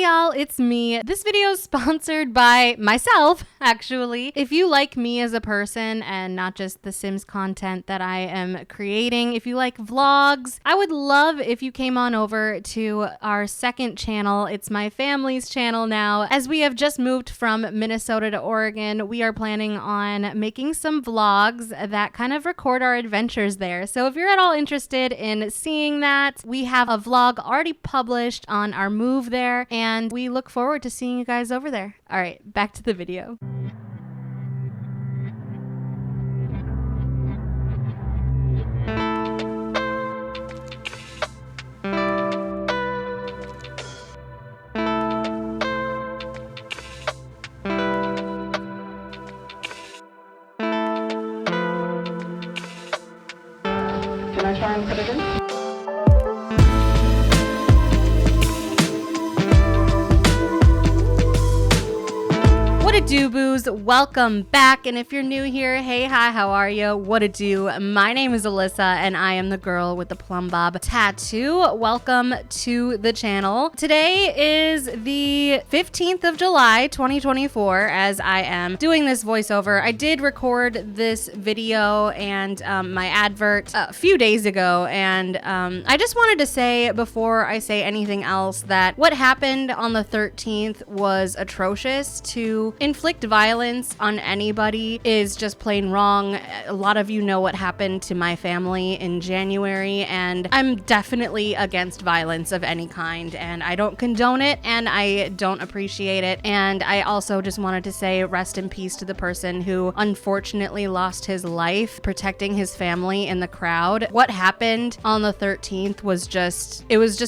y'all, it's me. This video is sponsored by myself, actually. If you like me as a person and not just the Sims content that I am creating, if you like vlogs, I would love if you came on over to our second channel. It's my family's channel now. As we have just moved from Minnesota to Oregon, we are planning on making some vlogs that kind of record our adventures there. So if you're at all interested in seeing that, we have a vlog already published on our move there, and we look forward to seeing you guys over there. All right, back to the video. Can I try and put it in? What it do, boos? Welcome back. And if you're new here, hey, hi, how are you? What it do? My name is Alyssa, and I am the girl with the plum bob tattoo. Welcome to the channel. Today is the 15th of July, 2024, as I am doing this voiceover. I did record this video and my advert a few days ago, and I just wanted to say, before I say anything else, that what happened on the 13th was atrocious. To inflict violence on anybody is just plain wrong. A lot of you know what happened to my family in January, and I'm definitely against violence of any kind, and I don't condone it, and I don't appreciate it. And I also just wanted to say rest in peace to the person who unfortunately lost his life protecting his family in the crowd. What happened on the 13th was just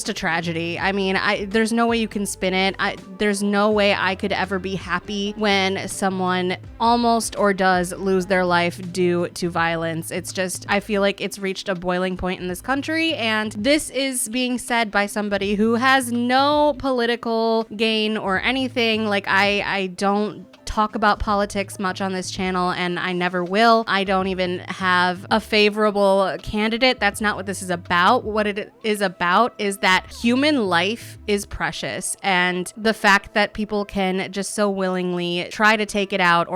a tragedy. I mean, there's no way you can spin it. There's no way I could ever be happy when someone almost or does lose their life due to violence. It's just, I feel like it's reached a boiling point in this country, and this is being said by somebody who has no political gain or anything. Like, I don't talk about politics much on this channel, and I never will. I don't even have a favorable candidate. That's not what this is about. What it is about is that human life is precious, and the fact that people can just so willingly try to take it out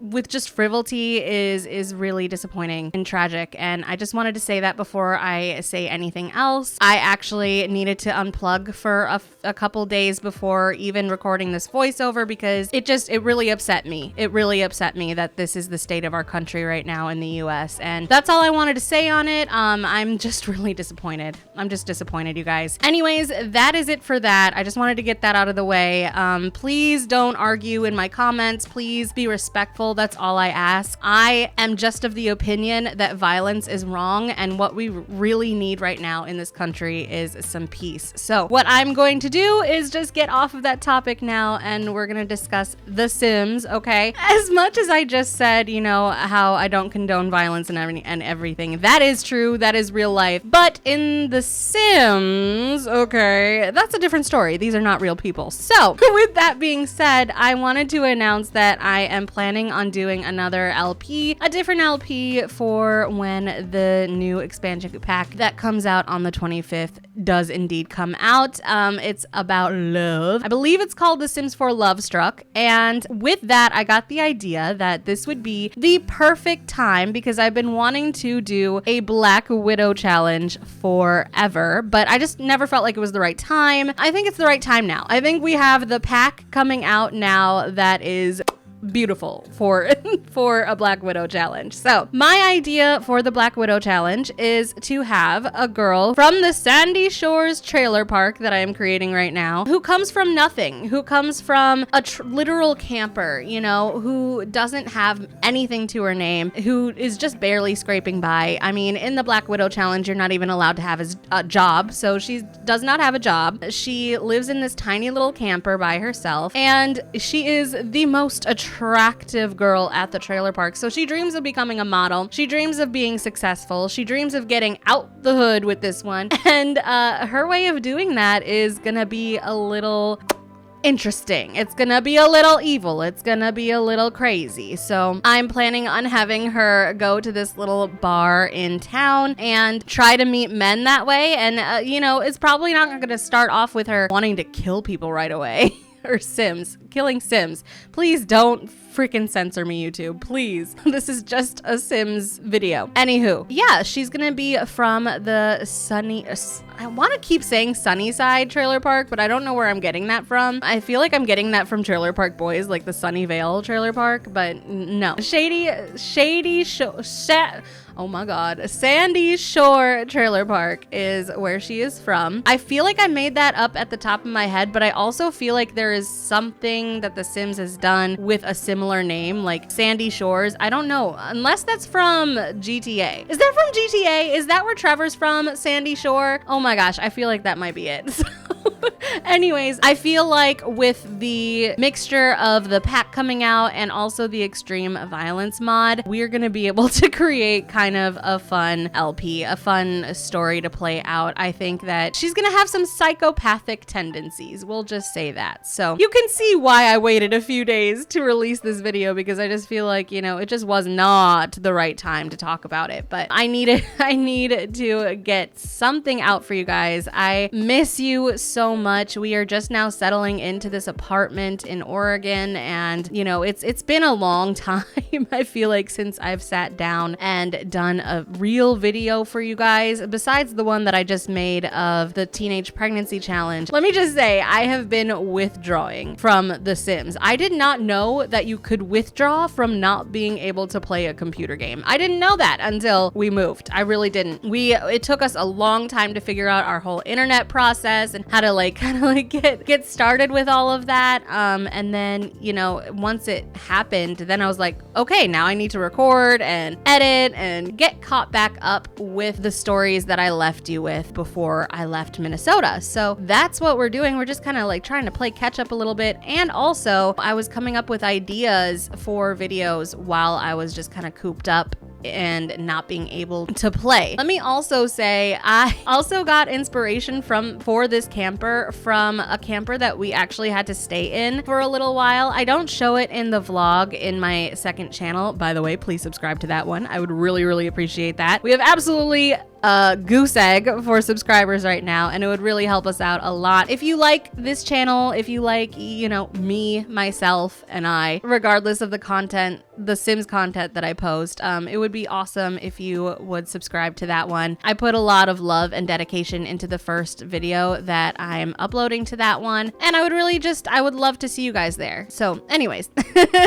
with just frivolity is really disappointing and tragic. And I just wanted to say that before I say anything else. I actually needed to unplug for a couple days before even recording this voiceover, because it really upset me. It really upset me that this is the state of our country right now in the US. And that's all I wanted to say on it. I'm just really disappointed. I'm just disappointed, you guys. Anyways, that is it for that. I just wanted to get that out of the way. Please don't argue in my comments. Please be respectful. That's all I ask. I am just of the opinion that violence is wrong, and what we really need right now in this country is some peace. So what I'm going to do is just get off of that topic now, and we're going to discuss The Sims, okay? As much as I just said, you know, how I don't condone violence and everything, that is true, that is real life. But in The Sims, okay, that's a different story. These are not real people. So with that being said, I wanted to announce that I am planning on doing another LP, a different LP for when the new expansion pack that comes out on the 25th does indeed come out. It's about love. I believe it's called The Sims 4 Love Struck, and with that, I got the idea that this would be the perfect time, because I've been wanting to do a Black Widow challenge forever, but I just never felt like it was the right time. I think it's the right time now. I think we have the pack coming out now that is beautiful for a Black Widow challenge. So my idea for the Black Widow challenge is to have a girl from the Sandy Shores trailer park that I am creating right now, who comes from nothing, who comes from a literal camper, you know, who doesn't have anything to her name, who is just barely scraping by. I mean, in the Black Widow challenge, you're not even allowed to have a job, so she does not have a job. She lives in this tiny little camper by herself, and she is the most attractive girl at the trailer park. So she dreams of becoming a model. She dreams of being successful. She dreams of getting out the hood with this one. And her way of doing that is gonna be a little interesting. It's gonna be a little evil. It's gonna be a little crazy. So I'm planning on having her go to this little bar in town and try to meet men that way. And, you know, it's probably not gonna start off with her wanting to kill people right away. Or Sims. Killing Sims. Please don't freaking censor me, YouTube. Please. This is just a Sims video. Anywho, yeah, she's gonna be from the I want to keep saying Sunnyside Trailer Park, but I don't know where I'm getting that from. I feel like I'm getting that from Trailer Park Boys, like the Sunnyvale Trailer Park, but no. Oh my God. Sandy Shore Trailer Park is where she is from. I feel like I made that up at the top of my head, but I also feel like there is something that The Sims has done with a similar name, like Sandy Shores. I don't know, unless that's from GTA. Is that from GTA? Is that where Trevor's from? Sandy Shore? Oh my gosh, I feel like that might be it. Anyways, I feel like with the mixture of the pack coming out and also the extreme violence mod, we're going to be able to create kind of a fun LP, a fun story to play out. I think that she's going to have some psychopathic tendencies. We'll just say that. So you can see why I waited a few days to release this video, because I just feel like, you know, it just was not the right time to talk about it. But I need to get something out for you guys. I miss you so much. We are just now settling into this apartment in Oregon, and you know, it's been a long time. I feel like since I've sat down and done a real video for you guys, besides the one that I just made of the teenage pregnancy challenge. Let me just say, I have been withdrawing from The Sims. I did not know that you could withdraw from not being able to play a computer game. I didn't know that until we moved. I really didn't. It took us a long time to figure out our whole internet process and how to like kind of like get started with all of that. And then, you know, once it happened, then I was like, okay, now I need to record and edit and get caught back up with the stories that I left you with before I left Minnesota. So that's what we're doing. We're just kind of like trying to play catch up a little bit. And also I was coming up with ideas for videos while I was just kind of cooped up and not being able to play. Let me also say, I also got inspiration for this camper from a camper that we actually had to stay in for a little while. I don't show it in the vlog in my second channel. By the way, please subscribe to that one. I would really, really appreciate that. We have absolutely a goose egg for subscribers right now, and it would really help us out a lot. If you like this channel, if you like, you know, me, myself, and I, regardless of the content, the Sims content that I post, it would be awesome if you would subscribe to that one. I put a lot of love and dedication into the first video that I'm uploading to that one, and I would love to see you guys there. So anyways,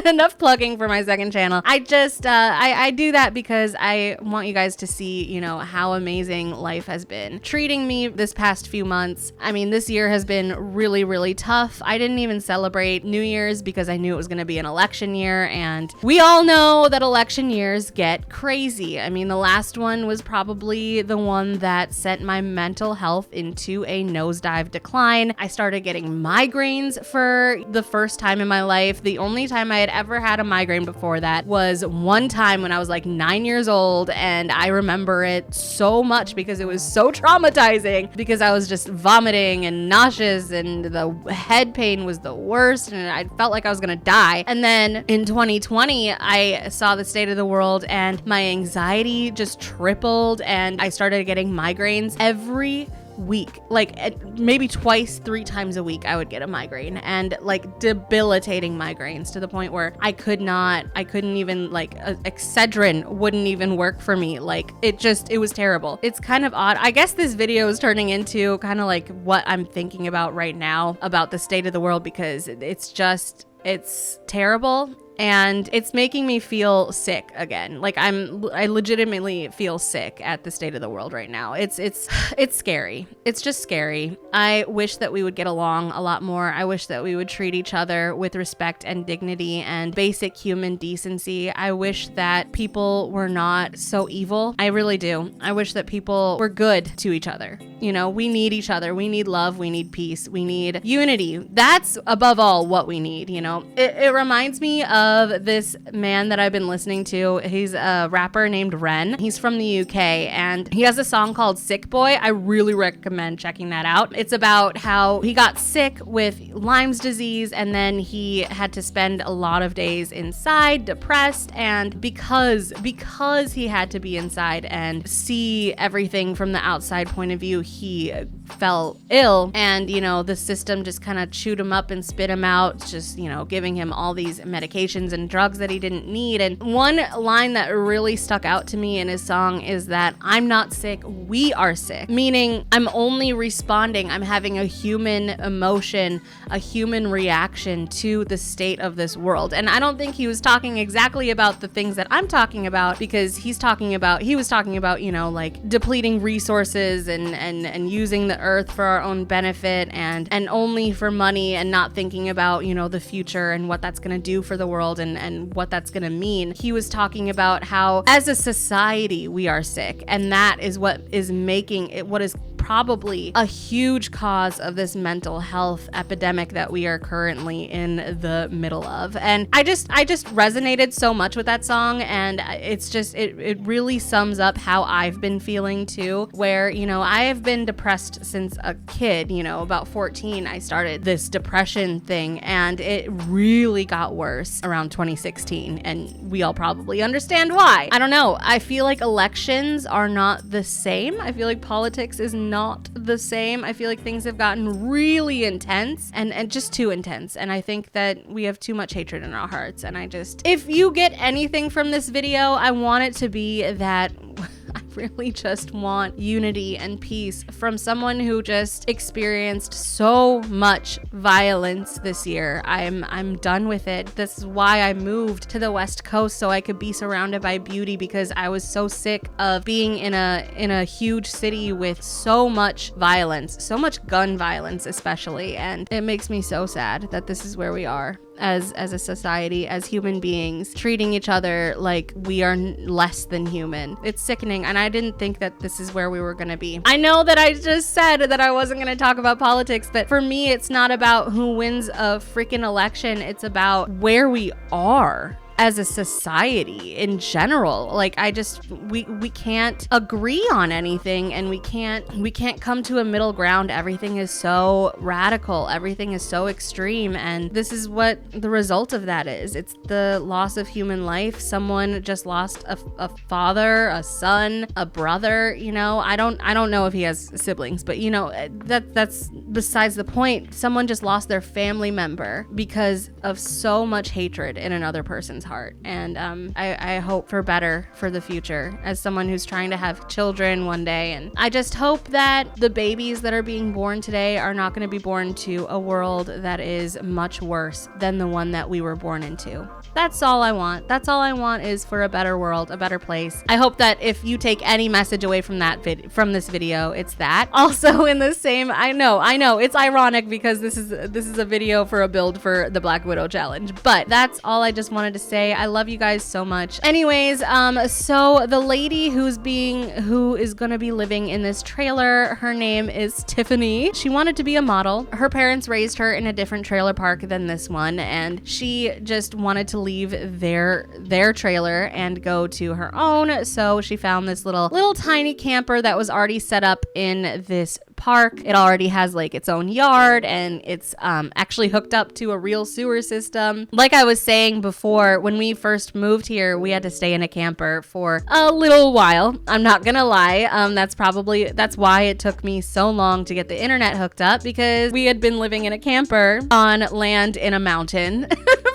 enough plugging for my second channel. I just, I do that because I want you guys to see, you know, how amazing life has been treating me this past few months. I mean, this year has been really, really tough. I didn't even celebrate New Year's because I knew it was going to be an election year, and we all know that election years get crazy. I mean, the last one was probably the one that sent my mental health into a nosedive decline. I started getting migraines for the first time in my life. The only time I had ever had a migraine before that was one time when I was like 9 years old, and I remember it so much because it was so traumatizing, because I was just vomiting and nauseous, and the head pain was the worst, and I felt like I was gonna die. And then in 2020, I saw the state of the world, and my anxiety just tripled, and I started getting migraines every week, like maybe twice, 3 times a week I would get a migraine, and like debilitating migraines to the point where I couldn't even, like, Excedrin wouldn't even work for me. Like it was terrible. It's kind of odd. I guess this video is turning into kind of like what I'm thinking about right now about the state of the world, because it's terrible. And it's making me feel sick again. Like I legitimately feel sick at the state of the world right now. It's scary. It's just scary. I wish that we would get along a lot more. I wish that we would treat each other with respect and dignity and basic human decency. I wish that people were not so evil. I really do. I wish that people were good to each other. You know, we need each other. We need love. We need peace. We need unity. That's above all what we need, you know. It reminds me of of this man that I've been listening to. He's a rapper named Ren. He's from the UK and he has a song called Sick Boy. I really recommend checking that out. It's about how he got sick with Lyme's disease and then he had to spend a lot of days inside, depressed, and because he had to be inside and see everything from the outside point of view, he fell ill, and the system just kind of chewed him up and spit him out, just giving him all these medications and drugs that he didn't need. And one line that really stuck out to me in his song is that I'm not sick, we are sick, meaning I'm only responding, I'm having a human emotion, a human reaction to the state of this world. And I don't think he was talking exactly about the things that I'm talking about, because he was talking about like depleting resources and using the earth for our own benefit and only for money, and not thinking about the future and what that's going to do for the world and what that's going to mean. He was talking about how as a society we are sick, and that is what is making it what is probably a huge cause of this mental health epidemic that we are currently in the middle of. And I just resonated so much with that song, and it's just it really sums up how I've been feeling too, where I have been depressed since a kid. About 14 I started this depression thing, and it really got worse around 2016, and we all probably understand why. I don't know, I feel like elections are not the same. I feel like politics is not the same. I feel like things have gotten really intense and just too intense, and I think that we have too much hatred in our hearts. And if you get anything from this video, I want it to be that I really just want unity and peace from someone who just experienced so much violence this year. I'm done with it. This is why I moved to the West Coast, so I could be surrounded by beauty, because I was so sick of being in a huge city with so much violence, so much gun violence especially, and it makes me so sad that this is where we are as a society, as human beings, treating each other like we are less than human. It's sickening, and I didn't think that this is where we were gonna be. I know that I just said that I wasn't gonna talk about politics, but for me, it's not about who wins a freaking election. It's about where we are as a society in general. Like, we can't agree on anything, and we can't come to a middle ground. Everything is so radical, everything is so extreme, and this is what the result of that is. It's the loss of human life. Someone just lost a father, a son, a brother. I don't know if he has siblings, but that's besides the point. Someone just lost their family member because of so much hatred in another person's heart. And I hope for better for the future as someone who's trying to have children one day. And I just hope that the babies that are being born today are not going to be born to a world that is much worse than the one that we were born into. That's all I want. That's all I want, is for a better world, a better place. I hope that if you take any message away from from this video, it's that. Also, in the same, I know it's ironic because this is a video for a build for the Black Widow challenge, but that's all I just wanted to say. I love you guys so much. Anyways, so the lady who is gonna be living in this trailer, her name is Tiffany. She wanted to be a model. Her parents raised her in a different trailer park than this one, and she just wanted to leave their trailer and go to her own. So she found this little tiny camper that was already set up in this park. It already has like its own yard, and it's actually hooked up to a real sewer system. Like I was saying before, when we first moved here, we had to stay in a camper for a little while. I'm not gonna lie. That's why it took me so long to get the internet hooked up, because we had been living in a camper on land in a mountain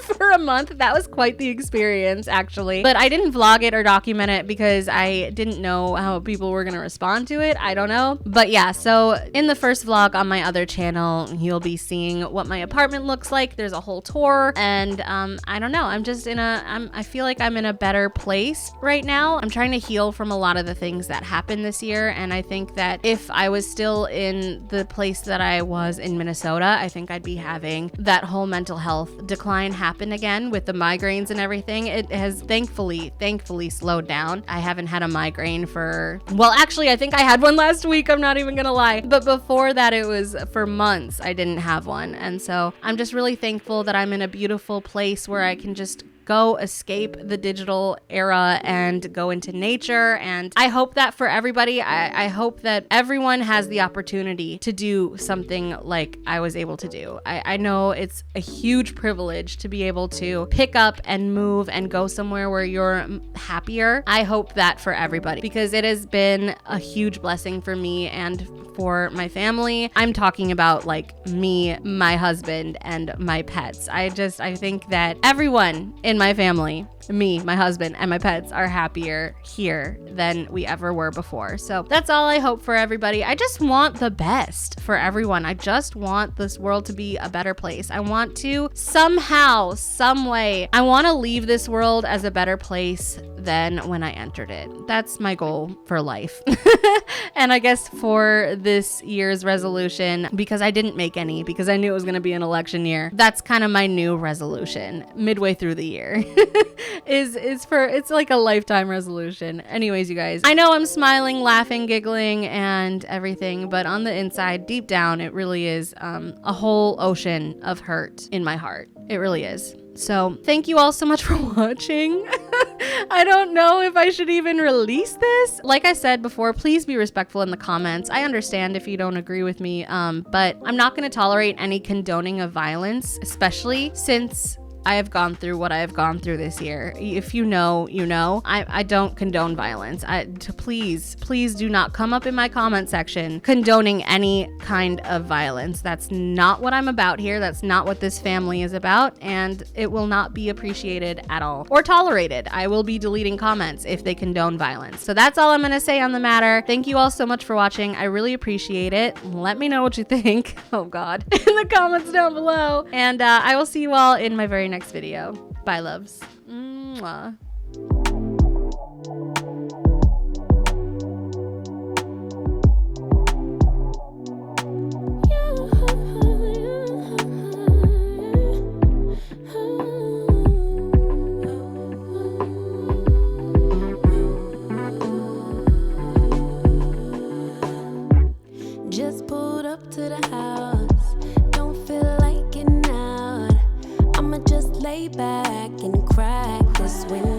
for a month. That was quite the experience, actually. But I didn't vlog it or document it because I didn't know how people were gonna respond to it. I don't know. But yeah, so in the first vlog on my other channel, you'll be seeing what my apartment looks like. There's a whole tour, and I don't know. I feel like I'm in a better place right now. I'm trying to heal from a lot of the things that happened this year, and I think that if I was still in the place that I was in Minnesota, I think I'd be having that whole mental health decline happen again with the migraines and everything. It has thankfully slowed down. I haven't had a migraine actually, I think I had one last week. I'm not even gonna lie. But before that, it was for months I didn't have one. And so I'm just really thankful that I'm in a beautiful place where I can just go escape the digital era and go into nature. And I hope that for everybody, I hope that everyone has the opportunity to do something like I was able to do. I know it's a huge privilege to be able to pick up and move and go somewhere where you're happier. I hope that for everybody, because it has been a huge blessing for me and for my family. I'm talking about like me, my husband, and my pets. I think that everyone in my family, me, my husband, and my pets are happier here than we ever were before. So that's all I hope for everybody. I just want the best for everyone. I just want this world to be a better place. I want to somehow, some way, I want to leave this world as a better place than when I entered it. That's my goal for life. And I guess for this year's resolution, because I didn't make any, because I knew it was going to be an election year, that's kind of my new resolution midway through the year. It's like a lifetime resolution. Anyways, you guys, I know I'm smiling, laughing, giggling, and everything, but on the inside, deep down, it really is a whole ocean of hurt in my heart. It really is. So thank you all so much for watching. I don't know if I should even release this. Like I said before, please be respectful in the comments. I understand if you don't agree with me, but I'm not going to tolerate any condoning of violence, especially since I have gone through what I have gone through this year. If you know, you know. I don't condone violence. Please do not come up in my comment section condoning any kind of violence. That's not what I'm about here. That's not what this family is about, and it will not be appreciated at all or tolerated. I will be deleting comments if they condone violence. So that's all I'm going to say on the matter. Thank you all so much for watching. I really appreciate it. Let me know what you think. Oh God, in the comments down below. And I will see you all in my very next video. Bye, loves. Mwah. Just pulled up to the house. Don't feel like getting out. I'ma just lay back and crack this window.